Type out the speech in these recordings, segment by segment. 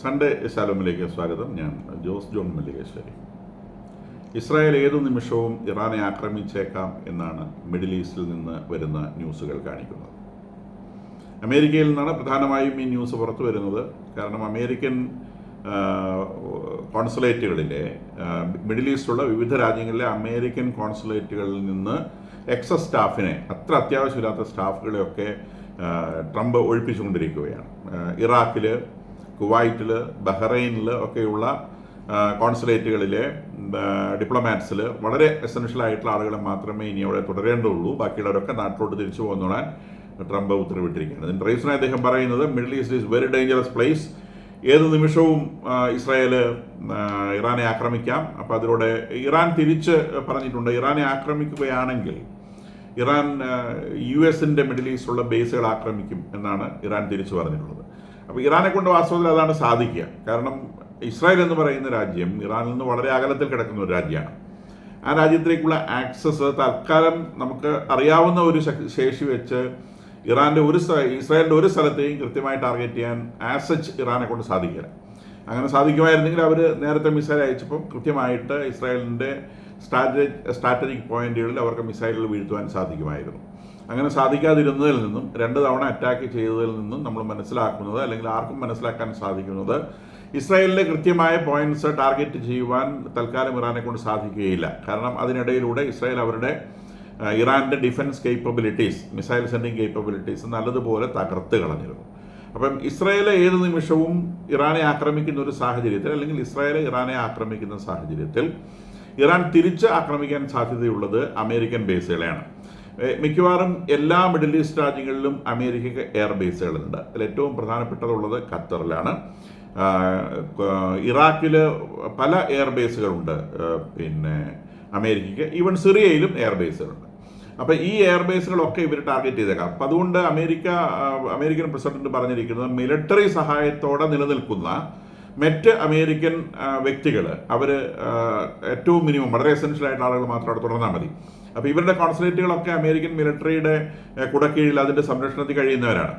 Sunday ശാലോമിലേക്ക് സ്വാഗതം. ഞാൻ Jose John മല്ലികേശ്വരി. Israel ഏതു നിമിഷവും ഇറാനെ ആക്രമിച്ചേക്കാം എന്നാണ് മിഡിൽ ഈസ്റ്റിൽ നിന്ന് വരുന്ന ന്യൂസുകൾ കാണിക്കുന്നത്. അമേരിക്കയിൽ നിന്നാണ് പ്രധാനമായും ഈ ന്യൂസ് പുറത്തു വരുന്നത്. കാരണം അമേരിക്കൻ കോൺസുലേറ്റുകളിലെ മിഡിൽ ഈസ്റ്റുള്ള വിവിധ രാജ്യങ്ങളിലെ അമേരിക്കൻ കോൺസുലേറ്റുകളിൽ നിന്ന് എക്സസ് സ്റ്റാഫിനെ, അത്ര അത്യാവശ്യമില്ലാത്ത സ്റ്റാഫുകളെയൊക്കെ ട്രംപ് ഒഴിപ്പിച്ചുകൊണ്ടിരിക്കുകയാണ്. ഇറാഖിൽ, കുവൈറ്റിൽ, ബഹ്റൈനിൽ ഒക്കെയുള്ള കോൺസുലേറ്റുകളിലെ ഡിപ്ലോമാറ്റ്സിൽ വളരെ എസെൻഷ്യൽ ആയിട്ടുള്ള ആളുകളെ മാത്രമേ ഇനി അവിടെ തുടരേണ്ടതുള്ളൂ. ബാക്കിയുള്ളവരൊക്കെ നാട്ടിലോട്ട് തിരിച്ചു പോകുന്നതാണ് ട്രംപ് ഉത്തരവിട്ടിരിക്കുകയാണ്. ഇതിൻ്റെ റീസൺ അദ്ദേഹം പറയുന്നത് middle east is very dangerous place. ഏത് നിമിഷവും ഇസ്രായേൽ ഇറാനെ ആക്രമിക്കാം. അപ്പോൾ അതിലൂടെ ഇറാൻ തിരിച്ച് പറഞ്ഞിട്ടുണ്ട്, ഇറാനെ ആക്രമിക്കുകയാണെങ്കിൽ ഇറാൻ US-ൻ്റെ മിഡിൽ ഈസ്റ്റിലുള്ള ബേസുകൾ ആക്രമിക്കും എന്നാണ് ഇറാൻ തിരിച്ചു പറഞ്ഞിട്ടുള്ളത്. അപ്പോൾ ഇറാനെ കൊണ്ട് വാസ്തവത്തിൽ അതാണ് സാധിക്കുക. കാരണം ഇസ്രായേൽ എന്ന് പറയുന്ന രാജ്യം ഇറാനിൽ നിന്ന് വളരെ അകലത്തിൽ കിടക്കുന്ന ഒരു രാജ്യമാണ്. ആ രാജ്യത്തിലേക്കുള്ള ആക്സസ് തൽക്കാലം നമുക്ക് അറിയാവുന്ന ഒരു ശേഷി വെച്ച് ഇസ്രായേലിൻ്റെ ഒരു സ്ഥലത്തെയും കൃത്യമായി ടാർഗറ്റ് ചെയ്യാൻ ആസച്ച് ഇറാനെ കൊണ്ട് സാധിക്കില്ല. അങ്ങനെ സാധിക്കുമായിരുന്നെങ്കിൽ അവർ നേരത്തെ മിസൈൽ അയച്ചപ്പം കൃത്യമായിട്ട് ഇസ്രായേലിൻ്റെ സ്ട്രാറ്റജിക് പോയിന്റുകളിൽ അവർക്ക് മിസൈലുകൾ വീഴ്ത്തുവാൻ സാധിക്കുമായിരുന്നു. അങ്ങനെ സാധിക്കാതിരുന്നതിൽ നിന്നും 2 തവണ അറ്റാക്ക് ചെയ്തതിൽ നിന്നും നമ്മൾ മനസ്സിലാക്കുന്നത്, അല്ലെങ്കിൽ ആർക്കും മനസ്സിലാക്കാൻ സാധിക്കുന്നത്, ഇസ്രായേലിലെ കൃത്യമായ പോയിന്റ്സ് ടാർഗറ്റ് ചെയ്യുവാൻ തൽക്കാലം ഇറാനെ കൊണ്ട് സാധിക്കുകയില്ല. കാരണം അതിനിടയിലൂടെ ഇസ്രായേൽ അവരുടെ ഇറാൻ്റെ defence capabilities, missile sending capabilities നല്ലതുപോലെ തകർത്ത് കളഞ്ഞിരുന്നു. അപ്പം ഇസ്രായേൽ ഏത് നിമിഷവും ഇറാനെ ആക്രമിക്കുന്ന ഒരു സാഹചര്യത്തിൽ, അല്ലെങ്കിൽ ഇസ്രായേൽ ഇറാനെ ആക്രമിക്കുന്ന സാഹചര്യത്തിൽ ഇറാൻ തിരിച്ച് ആക്രമിക്കാൻ സാധ്യതയുള്ളത് അമേരിക്കൻ ബേസുകളെയാണ്. മിക്കവാറും എല്ലാ മിഡിൽ ഈസ്റ്റ് രാജ്യങ്ങളിലും അമേരിക്കയ്ക്ക് എയർ ബേസുകളുണ്ട്. അതിൽ ഏറ്റവും പ്രധാനപ്പെട്ടതുള്ളത് ഖത്തറിലാണ്. ഇറാഖിൽ പല എയർ ബേസുകളുണ്ട്. പിന്നെ അമേരിക്കയ്ക്ക് ഈവൻ സിറിയയിലും എയർ ബേസുകളുണ്ട്. അപ്പോൾ ഈ എയർ ബേസുകളൊക്കെ ഇവർ ടാർഗറ്റ് ചെയ്തേക്കാം. അപ്പം അതുകൊണ്ട് അമേരിക്കൻ പ്രസിഡന്റ് പറഞ്ഞിരിക്കുന്നത്, മിലിറ്ററി സഹായത്തോടെ നിലനിൽക്കുന്ന മറ്റ് അമേരിക്കൻ വ്യക്തികൾ അവർ ഏറ്റവും മിനിമം വളരെ എസെൻഷ്യൽ ആയിട്ടുള്ള ആളുകൾ മാത്രം അവിടെ തുടർന്നാൽ മതി. അപ്പോൾ ഇവരുടെ കോൺസുലേറ്റുകളൊക്കെ അമേരിക്കൻ മിലിറ്ററിയുടെ കുടക്കീഴിൽ അതിൻ്റെ സംരക്ഷണത്തിൽ കഴിയുന്നവരാണ്.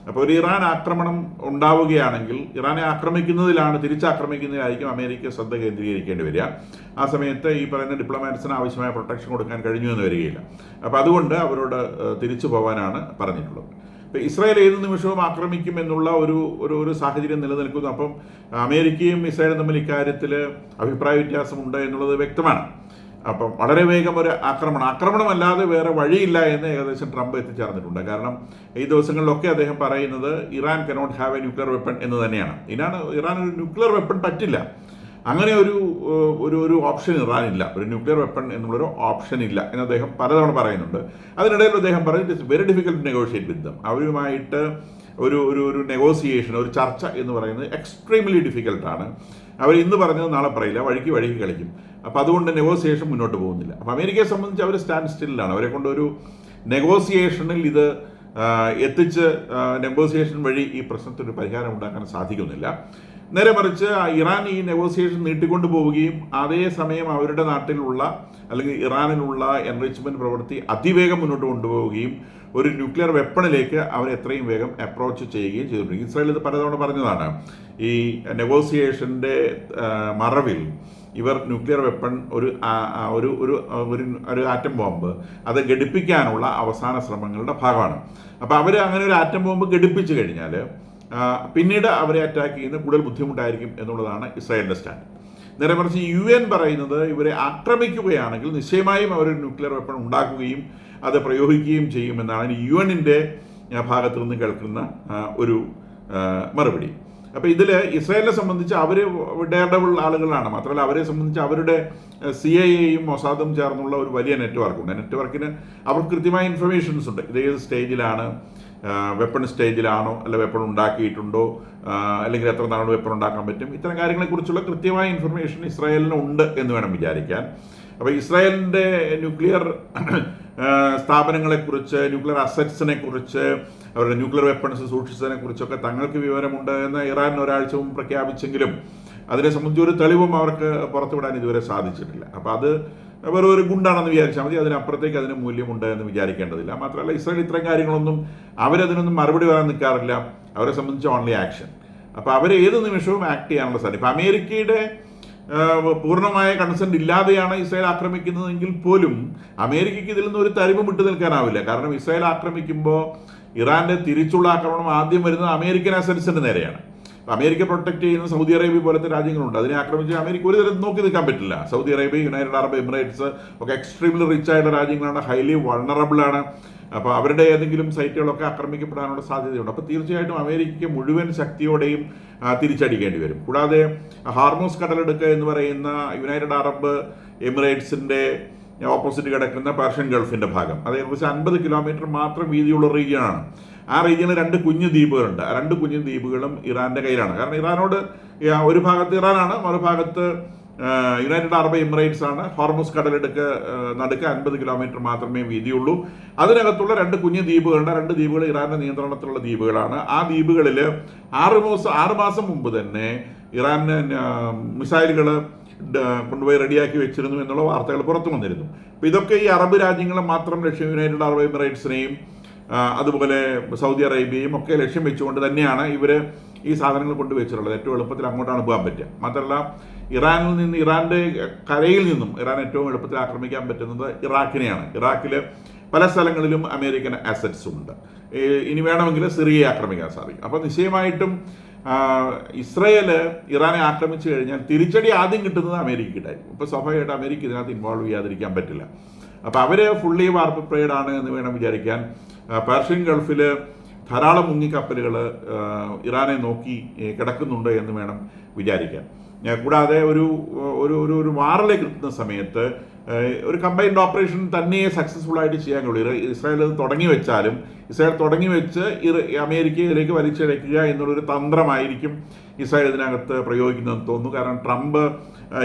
അപ്പോൾ ഒരു ഇറാൻ ആക്രമണം ഉണ്ടാവുകയാണെങ്കിൽ ഇറാനെ തിരിച്ചാക്രമിക്കുന്നതിലായിരിക്കും അമേരിക്ക ശ്രദ്ധ കേന്ദ്രീകരിക്കേണ്ടി വരിക. ആ സമയത്ത് ഈ പറയുന്ന ഡിപ്ലോമാറ്റ്സിന് ആവശ്യമായ പ്രൊട്ടക്ഷൻ കൊടുക്കാൻ കഴിഞ്ഞു എന്ന് വരികയില്ല. അപ്പോൾ അതുകൊണ്ട് അവരോട് തിരിച്ചു പോകാനാണ് പറഞ്ഞിട്ടുള്ളത്. ഇപ്പോൾ ഇസ്രായേൽ ഏത് നിമിഷവും ആക്രമിക്കും എന്നുള്ള ഒരു സാഹചര്യം നിലനിൽക്കുന്നു. അപ്പം അമേരിക്കയും ഇസ്രായേലും തമ്മിൽ ഇക്കാര്യത്തിൽ അഭിപ്രായ വ്യത്യാസമുണ്ട് എന്നുള്ളത് വ്യക്തമാണ്. അപ്പം വളരെ വേഗം ഒരു ആക്രമണമല്ലാതെ വേറെ വഴിയില്ല എന്ന് ഏകദേശം ട്രംപ് എത്തിച്ചേർന്നിട്ടുണ്ട്. കാരണം ഈ ദിവസങ്ങളിലൊക്കെ അദ്ദേഹം പറയുന്നത് Iran cannot have A nuclear weapon എന്ന് തന്നെയാണ്. ഇറാൻ ഒരു ന്യൂക്ലിയർ വെപ്പൺ പറ്റില്ല, അങ്ങനെ ഒരു ഓപ്ഷൻ ഇറാനില്ല, ഒരു ന്യൂക്ലിയർ വെപ്പൺ എന്നുള്ളൊരു ഓപ്ഷൻ ഇല്ല എന്ന് അദ്ദേഹം പലതവണ പറയുന്നുണ്ട്. അതിനിടയിൽ അദ്ദേഹം പറയും it's very difficult to negotiate with them. അവരുമായിട്ട് ഒരു നെഗോസിയേഷൻ, ഒരു ചർച്ച എന്ന് പറയുന്നത് എക്സ്ട്രീംലി ഡിഫിക്കൽട്ടാണ്. അവർ ഇന്ന് പറഞ്ഞത് നാളെ പറയില്ല, വഴിക്ക് കളിക്കും. അപ്പോൾ അതുകൊണ്ട് നെഗോസിയേഷൻ മുന്നോട്ട് പോകുന്നില്ല. അപ്പോൾ അമേരിക്കയെ സംബന്ധിച്ച് അവർ സ്റ്റാൻഡ് സ്റ്റില്ലാണ്. അവരെ കൊണ്ടൊരു നെഗോസിയേഷനിൽ ഇത് എത്തിച്ച് നെഗോസിയേഷൻ വഴി ഈ പ്രശ്നത്തിന് പരിഹാരം ഉണ്ടാക്കാൻ സാധിക്കുന്നില്ല. നേരെ മറിച്ച് ഇറാൻ ഈ നെഗോസിയേഷൻ നീട്ടിക്കൊണ്ടു പോവുകയും അതേസമയം അവരുടെ നാട്ടിലുള്ള അല്ലെങ്കിൽ ഇറാനിലുള്ള എൻറിച്ച്മെൻറ്റ് പ്രവൃത്തി അതിവേഗം മുന്നോട്ട് കൊണ്ടുപോവുകയും ഒരു ന്യൂക്ലിയർ വെപ്പണിലേക്ക് അവർ എത്രയും വേഗം അപ്രോച്ച് ചെയ്യുകയും ചെയ്തിട്ടുണ്ട്. ഇസ്രായേൽ ഇത് പലതവണ പറഞ്ഞതാണ്. ഈ നെഗോസിയേഷൻ്റെ മറവിൽ ഇവർ ന്യൂക്ലിയർ വെപ്പൺ ഒരു ആറ്റം ബോംബ് അത് ഘടിപ്പിക്കാനുള്ള അവസാന ശ്രമങ്ങളുടെ ഭാഗമാണ്. അപ്പോൾ അവർ അങ്ങനെ ഒരു ആറ്റം ബോംബ് ഘടിപ്പിച്ചു കഴിഞ്ഞാൽ പിന്നീട് അവരെ അറ്റാക്ക് ചെയ്യുന്നത് കൂടുതൽ ബുദ്ധിമുട്ടായിരിക്കും എന്നുള്ളതാണ് ഇസ്രായേലിൻ്റെ സ്റ്റാൻഡ്. നേരെ മറിച്ച് UN പറയുന്നത് ഇവരെ ആക്രമിക്കുകയാണെങ്കിൽ നിശ്ചയമായും അവർ ന്യൂക്ലിയർ വെപ്പൺ ഉണ്ടാക്കുകയും അത് പ്രയോഗിക്കുകയും ചെയ്യുമെന്നാണ് UN-ൻ്റെ ഭാഗത്തു നിന്ന് കേൾക്കുന്ന ഒരു മറുപടി. അപ്പോൾ ഇതിൽ ഇസ്രായേലിനെ സംബന്ധിച്ച് അവർ ഡെയർഡബിൾ ആളുകളാണ്. മാത്രമല്ല അവരെ സംബന്ധിച്ച് അവരുടെ CIA-യും മൊസാദും ചേർന്നുള്ള ഒരു വലിയ നെറ്റ്വർക്കുണ്ട്. നെറ്റ്വർക്കിന് അവർക്ക് കൃത്യമായ ഇൻഫർമേഷൻസ് ഉണ്ട്. ഇതേത് സ്റ്റേജിലാണ്, വെപ്പൺ സ്റ്റേജിലാണോ, അല്ല വെപ്പൺ ഉണ്ടാക്കിയിട്ടുണ്ടോ, അല്ലെങ്കിൽ എത്ര നാൾ വെപ്പൺ ഉണ്ടാക്കാൻ പറ്റും, ഇത്തരം കാര്യങ്ങളെക്കുറിച്ചുള്ള കൃത്യമായ ഇൻഫർമേഷൻ ഇസ്രായേലിന് ഉണ്ട് എന്ന് വേണം വിചാരിക്കാൻ. അപ്പോൾ ഇസ്രായേലിൻ്റെ ന്യൂക്ലിയർ സ്ഥാപനങ്ങളെക്കുറിച്ച്, ന്യൂക്ലിയർ അസറ്റ്സിനെ കുറിച്ച്, അവരുടെ ന്യൂക്ലിയർ വെപ്പൺസ് സൂക്ഷിച്ചതിനെ കുറിച്ചൊക്കെ തങ്ങൾക്ക് വിവരമുണ്ട് എന്ന് ഇറാൻ ഒരാഴ്ച മുമ്പ് പ്രഖ്യാപിച്ചെങ്കിലും അതിനെ സംബന്ധിച്ച് ഒരു തെളിവും അവർക്ക് പുറത്തുവിടാൻ ഇതുവരെ സാധിച്ചിട്ടില്ല. അപ്പോൾ അത് വെറും ഒരു ഗുണ്ടാണെന്ന് വിചാരിച്ചാൽ മതി. അതിനപ്പുറത്തേക്ക് അതിന് മൂല്യമുണ്ട് എന്ന് വിചാരിക്കേണ്ടതില്ല. മാത്രമല്ല ഇസ്രായേൽ ഇത്തരം കാര്യങ്ങളൊന്നും അവരതിനൊന്നും മറുപടി പറയാൻ നിൽക്കാറില്ല. അവരെ സംബന്ധിച്ച് ഓൺലി ആക്ഷൻ. അപ്പോൾ അവർ ഏത് നിമിഷവും ആക്ട് ചെയ്യാനുള്ള സാധ്യത. ഇപ്പം അമേരിക്കയുടെ പൂർണ്ണമായ കൺസെന്റ് ഇല്ലാതെയാണ് ഇസ്രായേൽ ആക്രമിക്കുന്നതെങ്കിൽ പോലും അമേരിക്കയ്ക്ക് ഇതിൽ നിന്ന് ഒരു തരിമ്പും വിട്ടു നിൽക്കാനാവില്ല. കാരണം ഇസ്രായേൽ ആക്രമിക്കുമ്പോൾ ഇറാന്റെ തിരിച്ചുള്ള ആക്രമണം ആദ്യം വരുന്നത് അമേരിക്കൻ അസറ്റ്സിന്റെ നേരെയാണ്. അമേരിക്ക പ്രൊട്ടക്ട് ചെയ്യുന്ന സൗദി അറേബ്യ പോലത്തെ രാജ്യങ്ങളുണ്ട്. അതിനെ ആക്രമിച്ച് അമേരിക്ക ഒരു തരം നോക്കി നിൽക്കാൻ പറ്റില്ല. Saudi Arabia, United Arab Emirates ഒക്കെ എക്സ്ട്രീംലി റിച്ച് ആയിട്ടുള്ള രാജ്യങ്ങളാണ്, ഹൈലി വൾണറബിൾ ആണ്. അപ്പോൾ അവരുടെ ഏതെങ്കിലും സൈറ്റുകളൊക്കെ ആക്രമിക്കപ്പെടാനുള്ള സാധ്യതയുണ്ട്. അപ്പോൾ തീർച്ചയായിട്ടും അമേരിക്കയ്ക്ക് മുഴുവൻ ശക്തിയോടെയും തിരിച്ചടിക്കേണ്ടി വരും. കൂടാതെ ഹാർമൂസ് കടലെടുക്ക് എന്ന് പറയുന്ന യുണൈറ്റഡ് അറബ് എമിറേറ്റ്സിൻ്റെ ഓപ്പോസിറ്റ് കിടക്കുന്ന പേർഷ്യൻ ഗൾഫിൻ്റെ ഭാഗം, അത് ഏകദേശം 50 കിലോമീറ്റർ മാത്രം വീതിയുള്ള റീജിയനാണ്. ആ റീജിയനിൽ 2 കുഞ്ഞു ദ്വീപുകളുണ്ട്. ആ 2 കുഞ്ഞു ദ്വീപുകളും ഇറാൻ്റെ കയ്യിലാണ്. കാരണം ഇറാനോട് ഒരു ഭാഗത്ത് ഇറാനാണ്, മറുഭാഗത്ത് യുണൈറ്റഡ് അറബ് എമിറേറ്റ്സ് ആണ്. ഹോർമുസ് കടലെടുക്ക് നടുക്ക് 50 കിലോമീറ്റർ മാത്രമേ വീതിയുള്ളൂ. അതിനകത്തുള്ള 2 കുഞ്ഞു ദ്വീപുകളുണ്ട്. 2 ദ്വീപുകൾ ഇറാന്റെ നിയന്ത്രണത്തിലുള്ള ദ്വീപുകളാണ്. ആ ദ്വീപുകളിൽ 6 മാസം മുമ്പ് തന്നെ ഇറാൻ മിസൈലുകൾ കൊണ്ടുപോയി റെഡിയാക്കി വെച്ചിരുന്നു എന്നുള്ള വാർത്തകൾ പുറത്തു വന്നിരുന്നു. അപ്പോൾ ഇതൊക്കെ ഈ അറബ് രാജ്യങ്ങളെ മാത്രം ലക്ഷ്യം, യുണൈറ്റഡ് അറബ് എമിറേറ്റ്സിനെയും അതുപോലെ സൗദി അറേബ്യയും ഒക്കെ ലക്ഷ്യം വെച്ചുകൊണ്ട് തന്നെയാണ് ഇവർ ഈ സാധനങ്ങൾ കൊണ്ടുവച്ചിട്ടുള്ളത്. ഏറ്റവും എളുപ്പത്തിൽ അങ്ങോട്ടാണ് പോകാൻ പറ്റുക. മാത്രമല്ല ഇറാനിൽ നിന്ന്, ഇറാന്റെ കരയിൽ നിന്നും ഇറാൻ ഏറ്റവും എളുപ്പത്തിൽ ആക്രമിക്കാൻ പറ്റുന്നത് ഇറാഖിനെയാണ്. ഇറാഖിൽ പല സ്ഥലങ്ങളിലും അമേരിക്കൻ അസറ്റ്സ് ഉണ്ട്. ഇനി വേണമെങ്കിൽ സിറിയയെ ആക്രമിക്കാൻ സാധിക്കും. അപ്പോൾ നിശ്ചയമായിട്ടും ഇസ്രയേൽ ഇറാനെ ആക്രമിച്ചു കഴിഞ്ഞാൽ തിരിച്ചടി ആദ്യം കിട്ടുന്നത് അമേരിക്കയ്ക്കായിരിക്കും. ഇപ്പോൾ സ്വാഭാവികമായിട്ട് അമേരിക്ക ഇതിനകത്ത് ഇൻവോൾവ് ചെയ്യാതിരിക്കാൻ പറ്റില്ല. അപ്പോൾ അവർ ഫുള്ളി വാർപ്പ് പ്രിപ്പയർഡ് ആണ് എന്ന് വേണം വിചാരിക്കാൻ. പേർഷ്യൻ ഗൾഫിൽ ധാരാളം മുങ്ങിക്കപ്പലുകൾ ഇറാനെ നോക്കി കിടക്കുന്നുണ്ട് എന്ന് വേണം വിചാരിക്കാൻ. കൂടാതെ ഒരു ഒരു വാറിലേക്ക് എത്തുന്ന സമയത്ത് ഒരു കമ്പൈൻഡ് ഓപ്പറേഷൻ തന്നെ സക്സസ്ഫുൾ ആയിട്ട് ചെയ്യാൻ കഴിയുള്ളൂ. ഇസ്രായേൽ അത് തുടങ്ങി വെച്ചാലും ഇസ്രായേൽ തുടങ്ങി വെച്ച് അമേരിക്കയിലേക്ക് വലിച്ചിഴക്കുക എന്നുള്ളൊരു തന്ത്രമായിരിക്കും ഇസ്രായേൽ ഇതിനകത്ത് പ്രയോഗിക്കുന്നതെന്ന് തോന്നുന്നു. കാരണം ട്രംപ്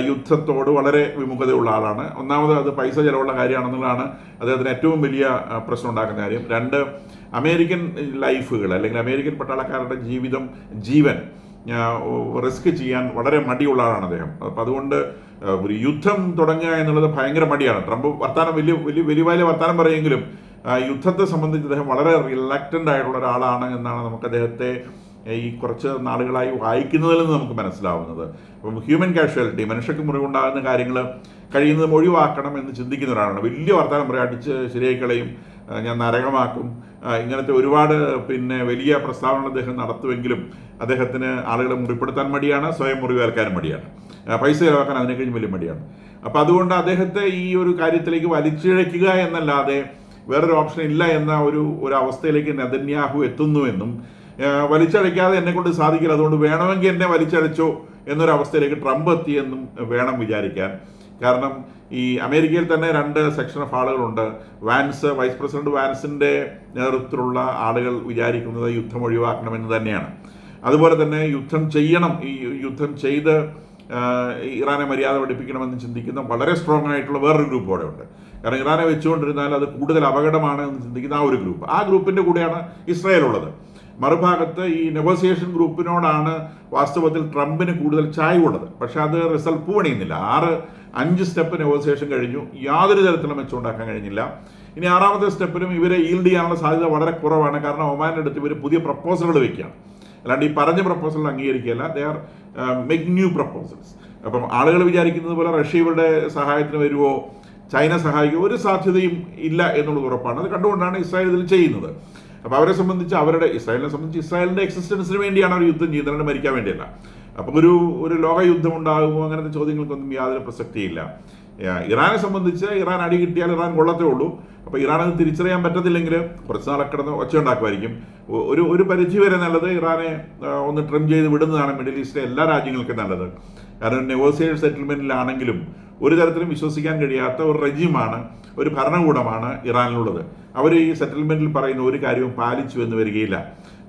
യുദ്ധത്തോട് വളരെ വിമുഖതയുള്ള ആളാണ്. ഒന്നാമത് അത് പൈസ ചിലവുള്ള കാര്യമാണെന്നുള്ളതാണ് അദ്ദേഹത്തിന് ഏറ്റവും വലിയ പ്രശ്നം ഉണ്ടാക്കുന്ന കാര്യം. 2, അമേരിക്കൻ ലൈഫുകൾ അല്ലെങ്കിൽ അമേരിക്കൻ പട്ടാളക്കാരുടെ ജീവൻ റിസ്ക് ചെയ്യാൻ വളരെ മടിയുള്ള ആളാണ് അദ്ദേഹം. അപ്പം അതുകൊണ്ട് ഒരു യുദ്ധം തുടങ്ങുക എന്നുള്ളത് ഭയങ്കര മടിയാണ്. ട്രംപ് വലിയ വർത്താനം പറയുമെങ്കിലും യുദ്ധത്തെ സംബന്ധിച്ച് അദ്ദേഹം വളരെ റിലക്റ്റൻ്റ് ആയിട്ടുള്ള ഒരാളാണ് എന്നാണ് നമുക്ക് അദ്ദേഹത്തെ ഈ കുറച്ച് നാളുകളായി വായിക്കുന്നതിൽ നിന്ന് നമുക്ക് മനസ്സിലാവുന്നത്. അപ്പം ഹ്യൂമൻ കാഷ്വാലിറ്റി, മനുഷ്യർക്ക് മുറിവുണ്ടാകുന്ന കാര്യങ്ങൾ കഴിയുന്നതും ഒഴിവാക്കണം എന്ന് ചിന്തിക്കുന്ന ഒരാളാണ്. വലിയ വർത്താനം പറയാം, അടിച്ച് ശരിയായി കളയും, ഞാൻ നരകമാക്കും, ഇങ്ങനത്തെ ഒരുപാട് വലിയ പ്രസ്താവനകൾ അദ്ദേഹം നടത്തുമെങ്കിലും അദ്ദേഹത്തിന് ആളുകളെ മുറിപ്പെടുത്താൻ മടിയാണ്, സ്വയം മുറിവേൽക്കാനും മടിയാണ്, പൈസ ചിലവാക്കാൻ അതിനെ കഴിഞ്ഞ് വലിയ മടിയാണ്. അപ്പം അതുകൊണ്ട് അദ്ദേഹത്തെ ഈ ഒരു കാര്യത്തിലേക്ക് വലിച്ചിഴയ്ക്കുക എന്നല്ലാതെ വേറൊരു ഓപ്ഷൻ ഇല്ല എന്ന ഒരു അവസ്ഥയിലേക്ക് നെതന്യാഹു എത്തുന്നുവെന്നും വലിച്ചഴയ്ക്കാതെ എന്നെ കൊണ്ട് സാധിക്കില്ല, അതുകൊണ്ട് വേണമെങ്കിൽ എന്നെ വലിച്ചഴച്ചോ എന്നൊരവസ്ഥയിലേക്ക് ട്രംപ് എത്തിയെന്നും വേണം വിചാരിക്കാൻ. കാരണം ഈ അമേരിക്കയിൽ തന്നെ 2 സെക്ഷൻ ഓഫ് ആളുകളുണ്ട്. വൈസ് പ്രസിഡന്റ് വാൻസിന്റെ നേതൃത്വത്തിലുള്ള ആളുകൾ വിചാരിക്കുന്നത് യുദ്ധം ഒഴിവാക്കണമെന്ന് തന്നെയാണ്. അതുപോലെ തന്നെ യുദ്ധം ചെയ്യണം, ഈ യുദ്ധം ചെയ്ത് ഇറാനെ മര്യാദ പഠിപ്പിക്കണമെന്ന് ചിന്തിക്കുന്ന വളരെ സ്ട്രോങ് ആയിട്ടുള്ള വേറൊരു ഗ്രൂപ്പ് അവിടെ ഉണ്ട്. കാരണം ഇറാനെ വെച്ചുകൊണ്ടിരുന്നാൽ അത് കൂടുതൽ അപകടമാണ് എന്ന് ചിന്തിക്കുന്ന ആ ഒരു ഗ്രൂപ്പ്, ആ ഗ്രൂപ്പിൻ്റെ കൂടെയാണ് ഇസ്രായേൽ ഉള്ളത്. മറുഭാഗത്ത് ഈ നെഗോസിയേഷൻ ഗ്രൂപ്പിനോടാണ് വാസ്തവത്തിൽ ട്രംപിന് കൂടുതൽ ചായ്വുള്ളത്. പക്ഷെ അത് റിസൾട്ട് പൂവണിയുന്നില്ല. 5 സ്റ്റെപ്പ് നെഗോസിയേഷൻ കഴിഞ്ഞു, യാതൊരു തരത്തിലും മെച്ചമുണ്ടാക്കാൻ കഴിഞ്ഞില്ല. ഇനി 6ാമത്തെ സ്റ്റെപ്പിനും ഇവരെ ഈൽഡ് ചെയ്യാനുള്ള സാധ്യത വളരെ കുറവാണ്. കാരണം ഒമാൻ്റെ അടുത്ത് ഇവർ പുതിയ പ്രപ്പോസലുകൾ വയ്ക്കുകയാണ്, അല്ലാണ്ട് ഈ പറഞ്ഞ പ്രപ്പോസൽ അംഗീകരിക്കുകയല്ല. They are make new proposals. അപ്പം ആളുകൾ വിചാരിക്കുന്നത് പോലെ റഷ്യ ഇവരുടെ സഹായത്തിന് വരുമോ, ചൈന സഹായിക്കുമോ, ഒരു സാധ്യതയും ഇല്ല എന്നുള്ളത് ഉറപ്പാണ്. അത് കണ്ടുകൊണ്ടാണ് ഇസ്രായേൽ ഇതിൽ ചെയ്യുന്നത്. അപ്പോൾ അവരെ സംബന്ധിച്ച് ഇസ്രായേലിനെ സംബന്ധിച്ച് ഇസ്രായേലിൻ്റെ എക്സിസ്റ്റൻസിന് വേണ്ടിയാണ് അവർ യുദ്ധം ചെയ്യുന്നത്, മരിക്കാൻ വേണ്ടിയല്ല. അപ്പം ഒരു ലോക യുദ്ധം ഉണ്ടാകുമോ, അങ്ങനത്തെ ചോദ്യങ്ങൾക്കൊന്നും യാതൊരു പ്രസക്തിയില്ല. ഇറാനെ സംബന്ധിച്ച് ഇറാൻ അടി കിട്ടിയാൽ ഇറാൻ കൊള്ളത്തേ ഉള്ളൂ. അപ്പോൾ ഇറാൻ അത് തിരിച്ചറിയാൻ പറ്റത്തില്ലെങ്കിൽ കുറച്ച് നാളെ കിടന്ന് ഒച്ച ഉണ്ടാക്കുമായിരിക്കും. ഒരു പരിധി വരെ നല്ലത് ഇറാനെ ഒന്ന് ട്രിം ചെയ്ത് വിടുന്നതാണ് മിഡിൽ ഈസ്റ്റിലെ എല്ലാ രാജ്യങ്ങൾക്കും നല്ലത്. കാരണം നെഗോസിയേഷൻ സെറ്റിൽമെൻറ്റിലാണെങ്കിലും ഒരു തരത്തിലും വിശ്വസിക്കാൻ കഴിയാത്ത ഒരു റെജിമാണ്, ഒരു ഭരണകൂടമാണ് ഇറാനിലുള്ളത്. അവർ ഈ സെറ്റിൽമെൻറ്റിൽ പറയുന്ന ഒരു കാര്യവും പാലിച്ചു എന്ന് വരികയില്ല.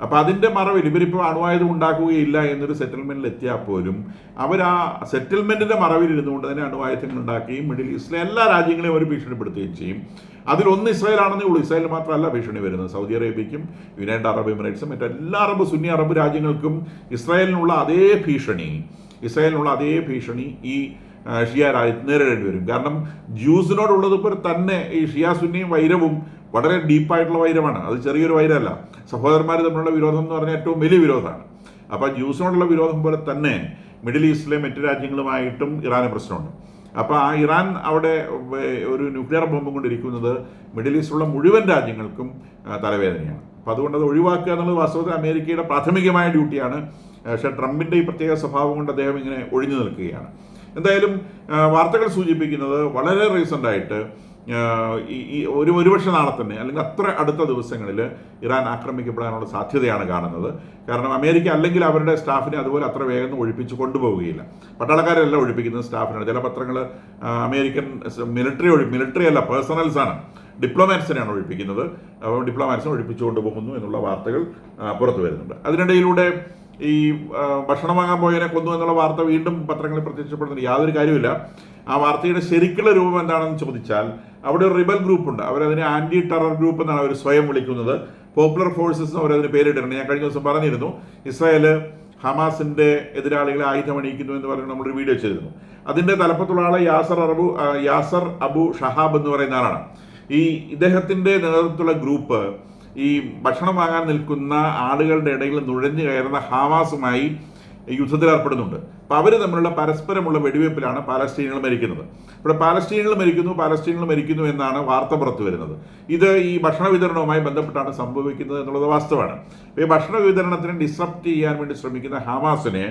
അപ്പോൾ അതിൻ്റെ മറവിൽ ഇവരിപ്പോൾ അണുവായുധം ഉണ്ടാക്കുകയില്ല എന്നൊരു സെറ്റിൽമെൻറ്റിൽ എത്തിയാൽ പോലും അവർ ആ സെറ്റിൽമെൻറ്റിൻ്റെ മറവിൽ ഇരുന്നുകൊണ്ട് തന്നെ അണുവായുധങ്ങൾ ഉണ്ടാക്കുകയും മിഡിൽ ഈസ്റ്റിലെ എല്ലാ രാജ്യങ്ങളെയും അവർ ഭീഷണിപ്പെടുത്തുകയും ചെയ്യും. അതിലൊന്ന് ഇസ്രായേൽ ആണെന്നേ ഉള്ളൂ. ഇസ്രായേൽ മാത്രമല്ല ഭീഷണി വരുന്നത്, സൗദി അറേബ്യയ്ക്കും യുണൈറ്റഡ് അറബ് എമിറേറ്റ്സും മറ്റെല്ലാ സുന്നി അറബ് രാജ്യങ്ങൾക്കും ഇസ്രായേലിനുള്ള അതേ ഭീഷണി ഈ ഷിയ രാജ്യത്ത് നേരിടേണ്ടി വരും. കാരണം ജ്യൂസിനോടുള്ളതുപോലെ തന്നെ ഈ ഷിയ സുന്നിയും വൈരവും വളരെ ഡീപ്പായിട്ടുള്ള വൈരമാണ്. അത് ചെറിയൊരു വൈരമല്ല. സഹോദരന്മാർ തമ്മിലുള്ള വിരോധം എന്ന് പറഞ്ഞാൽ ഏറ്റവും വലിയ വിരോധമാണ്. അപ്പോൾ ജ്യൂസിനോടുള്ള വിരോധം പോലെ തന്നെ മിഡിൽ ഈസ്റ്റിലെ മറ്റു രാജ്യങ്ങളുമായിട്ടും ഇറാന് പ്രശ്നമുണ്ട്. അപ്പോൾ ആ ഇറാൻ അവിടെ ഒരു ന്യൂക്ലിയർ ബോംബും കൊണ്ടിരിക്കുന്നത് മിഡിൽ ഈസ്റ്റിലുള്ള മുഴുവൻ രാജ്യങ്ങൾക്കും തലവേദനയാണ്. അപ്പോൾ അതുകൊണ്ട് അത് ഒഴിവാക്കുക എന്നുള്ളത് വാസ്തവത്തിൽ അമേരിക്കയുടെ പ്രാഥമികമായ ഡ്യൂട്ടിയാണ്. പക്ഷേ ട്രംപിൻ്റെ ഈ പ്രത്യേക സ്വഭാവം കൊണ്ട് അദ്ദേഹം ഇങ്ങനെ ഒഴിഞ്ഞു നിൽക്കുകയാണ്. എന്തായാലും വാർത്തകൾ സൂചിപ്പിക്കുന്നത് വളരെ റീസെൻ്റായിട്ട് ഈ ഒരുപക്ഷെ നാളെ തന്നെ അല്ലെങ്കിൽ അത്ര അടുത്ത ദിവസങ്ങളിൽ ഇറാൻ ആക്രമിക്കപ്പെടാനുള്ള സാധ്യതയാണ് കാണുന്നത്. കാരണം അമേരിക്ക അല്ലെങ്കിൽ അവരുടെ സ്റ്റാഫിനെ അതുപോലെ അത്ര വേഗം ഒഴിപ്പിച്ച് കൊണ്ടുപോവുകയില്ല. പട്ടാളക്കാരെല്ലാം ഒഴിപ്പിക്കുന്നത് സ്റ്റാഫിനാണ്. ചില പത്രങ്ങൾ അമേരിക്കൻ മിലിറ്ററി അല്ല, പേഴ്സണൽസാണ്, ഡിപ്ലോമാറ്റ്സിനെയാണ് ഒഴിപ്പിക്കുന്നത്. അപ്പോൾ ഡിപ്ലോമാറ്റ്സിനെ ഒഴിപ്പിച്ചു കൊണ്ടുപോകുന്നു എന്നുള്ള വാർത്തകൾ പുറത്തു വരുന്നുണ്ട്. അതിനിടയിലൂടെ ഈ ഭക്ഷണം വാങ്ങാൻ പോയതിനെ കൊന്നു എന്നുള്ള വാർത്ത വീണ്ടും പത്രങ്ങളിൽ പ്രത്യക്ഷപ്പെടുന്നുണ്ട്. യാതൊരു കാര്യമില്ല. ആ വാർത്തയുടെ ശരിക്കുള്ള രൂപം എന്താണെന്ന് ചോദിച്ചാൽ അവിടെ ഒരു റിബൽ ഗ്രൂപ്പുണ്ട്. അവരതിനെ ആൻറ്റി ടെറർ ഗ്രൂപ്പ് എന്നാണ് അവർ സ്വയം വിളിക്കുന്നത്. പോപ്പുലർ ഫോഴ്സസ് അവരതിന് പേരിട്ടിട്ടുണ്ട്. ഞാൻ കഴിഞ്ഞ ദിവസം പറഞ്ഞിരുന്നു, ഇസ്രായേൽ ഹമാസിൻ്റെ എതിരാളികളെ ആയുധമണിയിക്കുന്നു എന്ന് പറഞ്ഞ് നമ്മളൊരു വീഡിയോ ചെയ്തിരുന്നു. അതിൻ്റെ തലപ്പത്തുള്ള ആളെ യാസർ അബു ഷഹാബ് എന്ന് പറയുന്ന ആളാണ്. ഇദ്ദേഹത്തിൻ്റെ നേതൃത്വത്തിലുള്ള ഗ്രൂപ്പ് ഈ ഭക്ഷണം വാങ്ങാൻ നിൽക്കുന്ന ആളുകളുടെ ഇടയിൽ നുഴഞ്ഞു കയറുന്ന ഹമാസുമായി യുദ്ധത്തിലേർപ്പെടുന്നുണ്ട്. അപ്പോൾ അവർ തമ്മിലുള്ള പരസ്പരമുള്ള വെടിവയ്പ്പിലാണ് പാലസ്തീനികൾ മരിക്കുന്നത്. ഇവിടെ പാലസ്തീനികൾ മരിക്കുന്നു എന്നാണ് വാർത്ത പുറത്തു വരുന്നത്. ഇത് ഈ ഭക്ഷണ വിതരണവുമായി ബന്ധപ്പെട്ടാണ് സംഭവിക്കുന്നത് എന്നുള്ളത് വാസ്തവമാണ്. ഈ ഭക്ഷണ വിതരണത്തിനെ ഡിസ്റപ്റ്റ് ചെയ്യാൻ വേണ്ടി ശ്രമിക്കുന്ന ഹമാസിനെ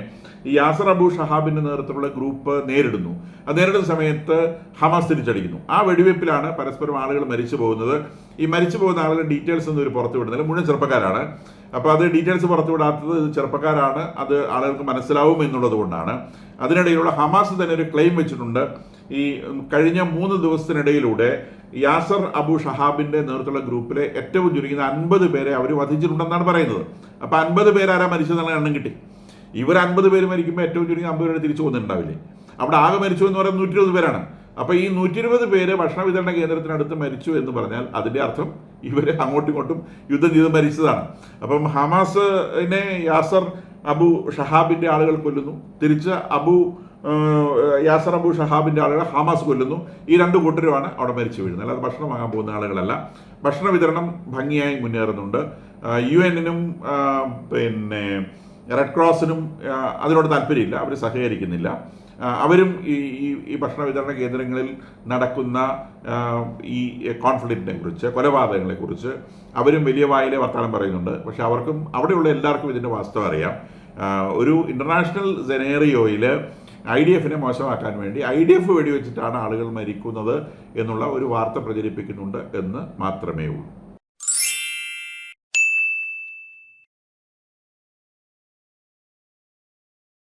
ഈ യാസർ അബു ഷഹാബിൻ്റെ നേതൃത്വത്തിലുള്ള ഗ്രൂപ്പ് നേരിടുന്നു. അത് നേരിടുന്ന സമയത്ത് ഹമാസ് തിരിച്ചടിക്കുന്നു. ആ വെടിവയ്പ്പിലാണ് പരസ്പരം ആളുകൾ മരിച്ചു പോകുന്നത്. ഈ മരിച്ചു പോകുന്ന ആളുകളുടെ ഡീറ്റെയിൽസ് ഒന്നും ഇവർ പുറത്തു വിടുന്നില്ല. മുഴുവൻ ചെറുപ്പക്കാരാണ്. അപ്പോൾ അത് ഡീറ്റെയിൽസ് പുറത്തുവിടാത്തത് ഇത് ചെറുപ്പക്കാരാണ്, അത് ആളുകൾക്ക് മനസ്സിലാവും എന്നുള്ളത് കൊണ്ടാണ്. അതിനിടയിലുള്ള ഹമാസ് തന്നെ ഒരു ക്ലെയിം വെച്ചിട്ടുണ്ട്. ഈ കഴിഞ്ഞ 3 ദിവസത്തിനിടയിലൂടെ യാസർ അബു ഷഹാബിൻ്റെ നേതൃത്വമുള്ള ഗ്രൂപ്പിലെ ഏറ്റവും ചുരുങ്ങിയത് 50 പേരെ അവർ വധിച്ചിട്ടുണ്ടെന്നാണ് പറയുന്നത്. അപ്പോൾ 50 പേരാരാ മരിച്ചതെന്നുള്ള എണ്ണം കിട്ടി. ഇവർ 50 പേര് മരിക്കുമ്പോൾ ഏറ്റവും ചുരുങ്ങി 50 പേരെ തിരിച്ചു പോകുന്നുണ്ടാവില്ലേ? അവിടെ ആകെ മരിച്ചു എന്ന് പറയുന്നത് 120 പേരാണ്. അപ്പോൾ ഈ 120 പേര് ഭക്ഷണ വിതരണ കേന്ദ്രത്തിനടുത്ത് മരിച്ചു എന്ന് പറഞ്ഞാൽ അതിൻ്റെ അർത്ഥം ഇവർ അങ്ങോട്ടും ഇങ്ങോട്ടും യുദ്ധം ചെയ്ത് മരിച്ചതാണ്. അപ്പം ഹമാസിനെ യാസർ അബു ഷഹാബിൻ്റെ ആളുകൾ കൊല്ലുന്നു, തിരിച്ച് യാസർ അബു ഷഹാബിൻ്റെ ആളുകളെ ഹമാസ് കൊല്ലുന്നു. ഈ 2 കൂട്ടരുമാണ് അവിടെ മരിച്ചു വീഴുന്നത്. അല്ലാതെ ഭക്ഷണം വാങ്ങാൻ പോകുന്ന ആളുകളല്ല. ഭക്ഷണ വിതരണം ഭംഗിയായി മുന്നേറുന്നുണ്ട്. UN-നും പിന്നെ റെഡ് ക്രോസിനും അതിനോട് താല്പര്യമില്ല, അവർ സഹകരിക്കുന്നില്ല. അവരും ഈ ഭക്ഷണ വിതരണ കേന്ദ്രങ്ങളിൽ നടക്കുന്ന ഈ കോൺഫ്ലിക്റ്റിനെ കുറിച്ച്, കൊലപാതകങ്ങളെക്കുറിച്ച് അവരും വലിയ വായിലെ വർത്തമാനം പറയുന്നുണ്ട്. പക്ഷെ അവർക്കും അവിടെയുള്ള എല്ലാവർക്കും ഇതിൻ്റെ വാസ്തവം അറിയാം. ഒരു ഇൻ്റർനാഷണൽ സെനേറിയോയിൽ IDF-നെ മോശമാക്കാൻ വേണ്ടി IDF വെടിവെച്ചിട്ടാണ് ആളുകൾ മരിക്കുന്നത് എന്നുള്ള ഒരു വാർത്ത പ്രചരിപ്പിക്കുന്നുണ്ട് എന്ന് മാത്രമേ ഉള്ളൂ.